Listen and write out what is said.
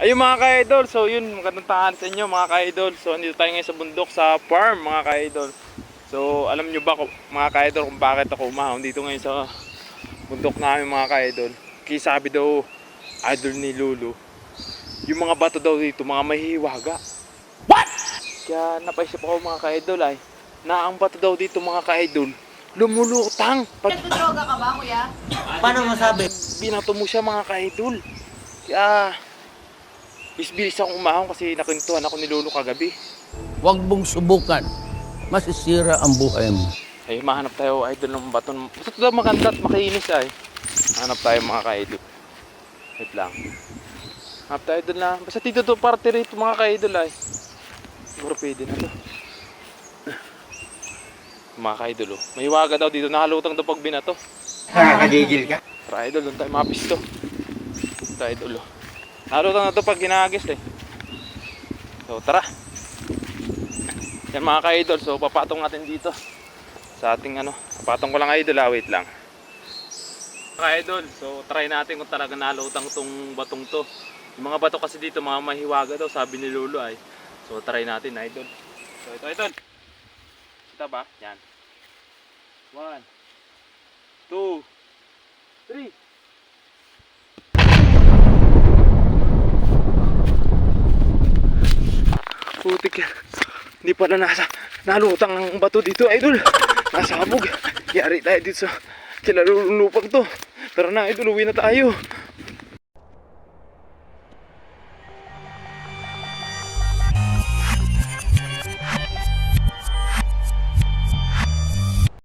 Ayun mga ka-idol, so yun, magandang tanghali sa inyo mga ka-idol. So andito tayo ngayon sa bundok, sa farm mga ka-idol. So alam nyo ba mga ka-idol kung bakit ako umahon dito ngayon sa bundok namin mga ka-idol? Kasi sabi daw, idol ni Lulu, yung mga bato daw dito, mga mahihiwaga. What? Kaya napaisip ako mga ka-idol ay, na ang bato daw dito mga ka-idol, lumulutang. Nagdodroga ka ba, kuya? Paano masabi? Binato mo siya mga ka-idol. Kaya bilis akong umahon kasi nakwentuhan ako ni Lolo kagabi. Huwag mong subukan. Masisira ang buhay mo. Ay, mahanap tayo idol ng baton. Basta ito maganda at makinis ay. Hanap tayo mga ka-idol. Wait lang. Hanap tayo idol na. Basta dito to party rito mga ka-idol ay. Siguro pwede na to. Mga ka-idol oh. May waga daw dito. Nahalutang daw pag binato. Nakakagigil ka? Tara idol, doon tayo mapisto. Ito idol oh. Nahalutang na to pag ginagis eh. So tara. Yan mga ka-idol. So papatong natin dito. Sa ating ano. Papatong ko lang idol ah. Wait lang. Ka-idol. So try natin kung talaga nalutang tong batong to. Yung mga bato kasi dito mga mahiwaga daw. Sabi ni Lolo ay. So try natin idol. So ito idol. Kita ba? Yan. 1 2 3. Putik yan. Hindi pala nalutang ang bato dito idol. Nasabog. Yari tayo dito sa kilalulupag to. Tara na idol, uwi na tayo.